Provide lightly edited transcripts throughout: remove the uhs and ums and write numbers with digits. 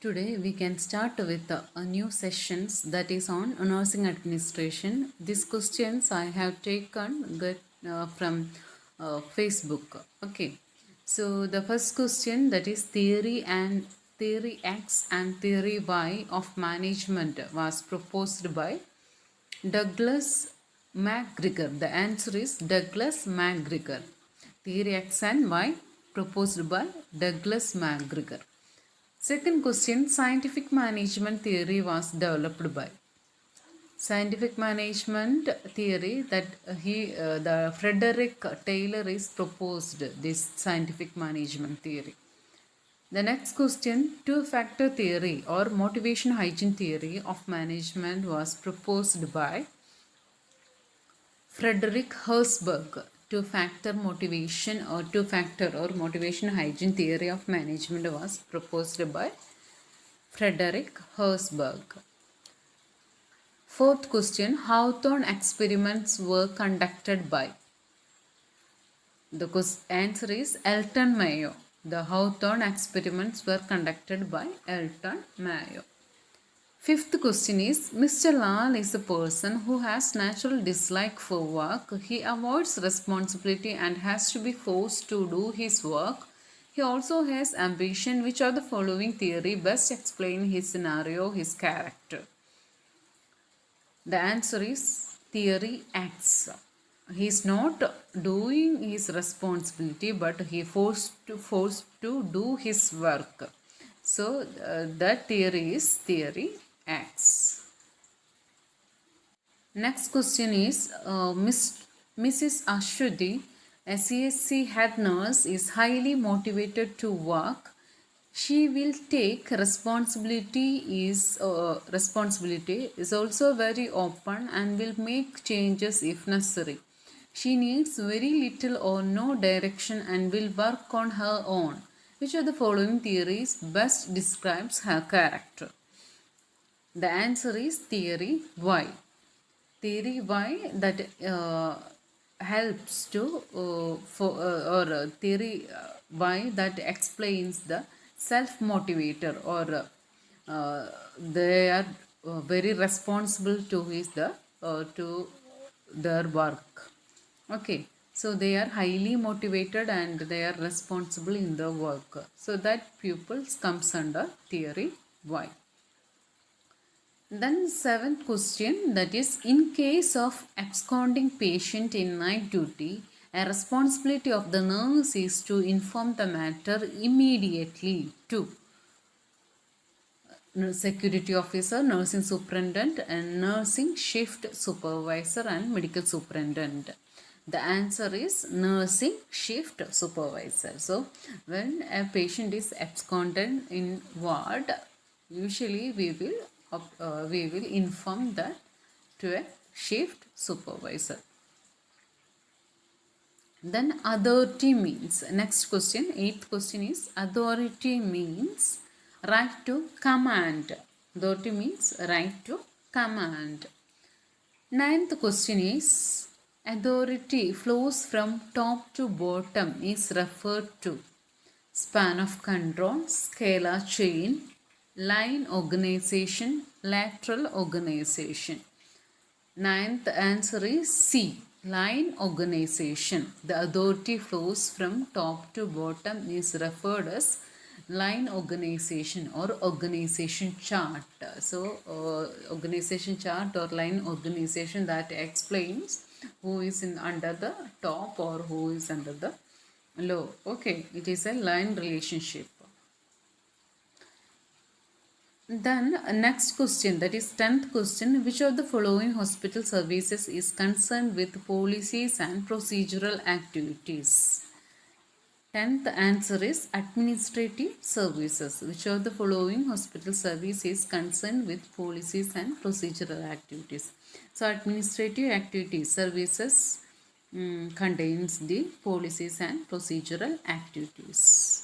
Today we can start with a new sessions that is on nursing administration. These questions I have taken from Facebook. Okay, so the first question, that is theory X and theory Y of management was proposed by Douglas MacGregor. The answer is Douglas MacGregor. Theory X and Y proposed by Douglas MacGregor. Second question, scientific management theory was developed by. Scientific management theory that the Frederick Taylor is proposed this scientific management theory. The next question, two-factor theory or motivation hygiene theory of management was proposed by Frederick Herzberg. Two-factor motivation hygiene theory of management was proposed by Frederick Herzberg. Fourth question, Hawthorne experiments were conducted by. The answer is Elton Mayo. The Hawthorne experiments were conducted by Elton Mayo. Fifth question is, Mr. Lal is a person who has natural dislike for work. He avoids responsibility and has to be forced to do his work. He also has ambition. Which of the following theory best explain his scenario, his character? The answer is theory X. He is not doing his responsibility, but he forced to do his work. So that theory is theory X. Next question is Mrs. Ashwati, a CSC head nurse, is highly motivated to work. She will take responsibility is also very open and will make changes if necessary. She needs very little or no direction and will work on her own. Which of the following theories best describes her character? The answer is theory Y. Theory Y that helps to theory Y that explains the self-motivator, or they are very responsible to to their work. Okay, so they are highly motivated and they are responsible in the work. So that pupils comes under theory Y. Then seventh question, that is, in case of absconding patient in night duty, a responsibility of the nurse is to inform the matter immediately to security officer, nursing superintendent, and nursing shift supervisor and medical superintendent. The answer is nursing shift supervisor. So when a patient is absconded in ward, usually we will inform that to a shift supervisor. Then authority means, next question, eighth question is, authority means right to command. Authority means right to command. Ninth question is, authority flows from top to bottom is referred to span of control, scalar chain, line organization, lateral organization. Ninth answer is C, line organization. The authority flows from top to bottom is referred as line organization or organization chart. So organization chart or line organization that explains who is under the top or who is under the low. Okay, it is a line relationship. Then next question, that is 10th question, which of the following hospital services is concerned with policies and procedural activities? 10th answer is administrative services. Which of the following hospital service is concerned with policies and procedural activities? So administrative activities services contains the policies and procedural activities.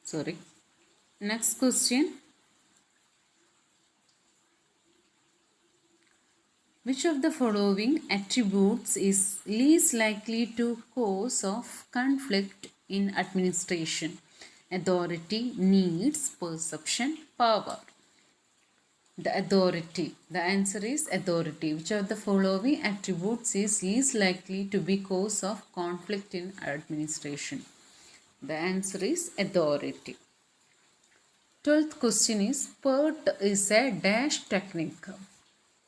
Sorry. Next question. Which of the following attributes is least likely to cause of conflict in administration? Authority, needs, perception, power. The authority. The answer is authority. Which of the following attributes is least likely to be cause of conflict in administration? The answer is authority. 12th question is PERT is a dash technique.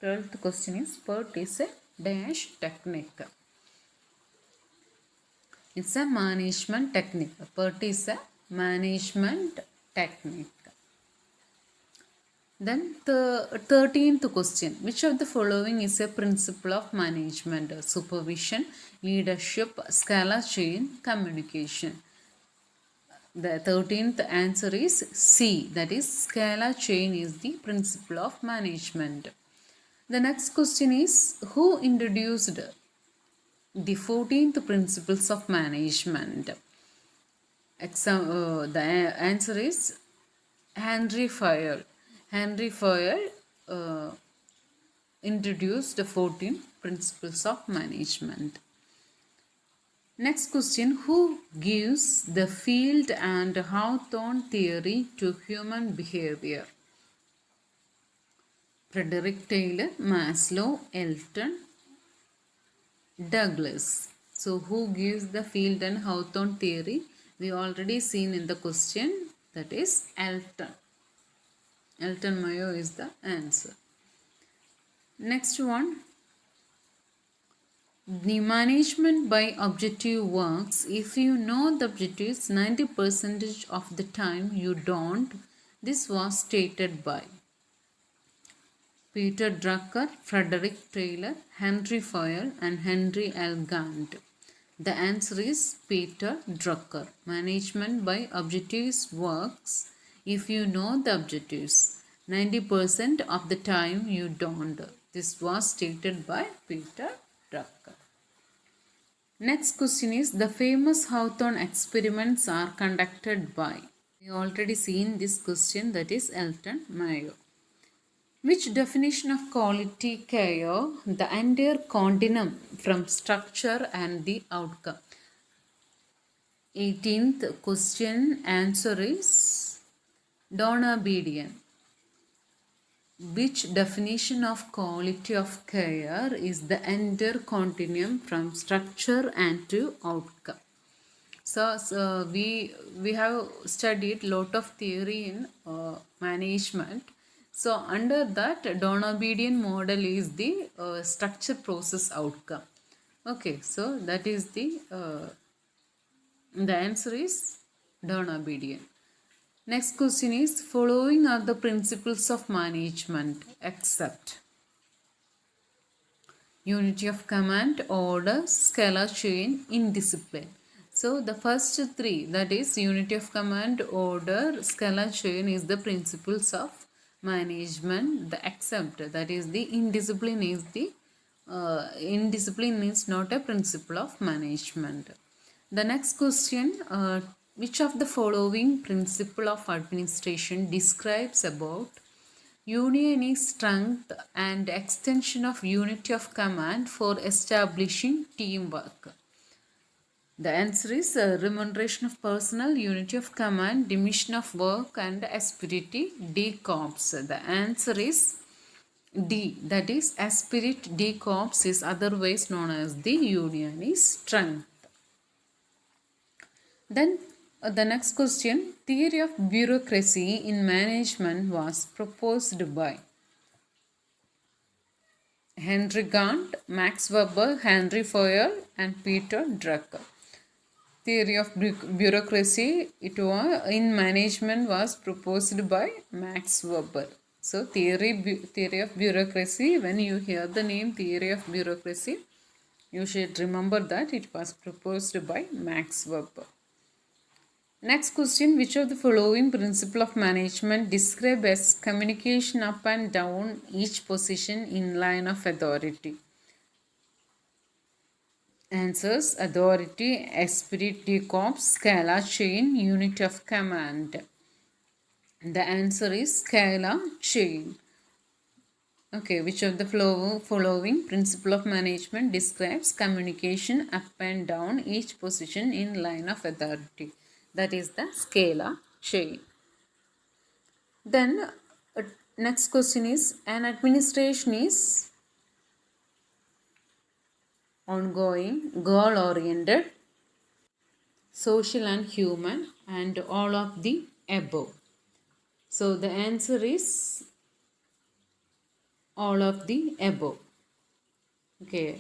12th question is PERT is a dash technique. It's a management technique. PERT is a management technique. Then the 13th question. Which of the following is a principle of management? Supervision, leadership, scalar chain, communication. The 13th answer is C. That is scalar chain is the principle of management. The next question is who introduced the 14th principles of management? The answer is Henry Fayol. Henry Fayol introduced the 14 principles of management. Next question, who gives the field and Hawthorne theory to human behavior? Frederick Taylor, Maslow, Elton, Douglas. So who gives the field and Hawthorne theory? We already seen in the question, that is Elton. Elton Mayo is the answer. Next one. The management by objective works if you know the objectives 90% of the time you don't. This was stated by Peter Drucker, Frederick Taylor, Henry Fayol and Henry L. Gantt. The answer is Peter Drucker. Management by objectives works if you know the objectives 90% of the time you don't. This was stated by Peter Drucker. Next question is the famous Hawthorne experiments are conducted by. We already seen this question, that is Elton Mayo. Which definition of quality care? The entire continuum from structure and the outcome. 18th question answer is Donna Bedian. Which definition of quality of care is the entire continuum from structure and to outcome? So we have studied lot of theory in management. So under that Donabedian model is the structure process outcome. Okay, so that is the answer is Donabedian. Next question is following are the principles of management except unity of command, order, scalar chain, indiscipline. So the first three, that is unity of command, order, scalar chain is the principles of management. The except, that is the indiscipline is the indiscipline is not a principle of management. The next question, which of the following principle of administration describes about unity, strength and extension of unity of command for establishing teamwork? The answer is remuneration of personnel, unity of command, division of work and esprit de corps. The answer is D, that is esprit de corps is otherwise known as the unity strength. Then the next question, theory of bureaucracy in management was proposed by Henry Gantt, Max Weber, Henry Fayol and Peter Drucker. Theory of bureaucracy in management was proposed by Max Weber. So theory of bureaucracy, when you hear the name theory of bureaucracy, you should remember that it was proposed by Max Weber. Next question, which of the following principle of management describe as communication up and down each position in line of authority? Answers, authority, esprit de corps, scalar chain, unit of command. The answer is scalar chain. Okay, which of the following principle of management describes communication up and down each position in line of authority? That is the scalar chain. Then next question is, an administration is ongoing, goal oriented, social and human, and all of the above. So the answer is all of the above. Okay.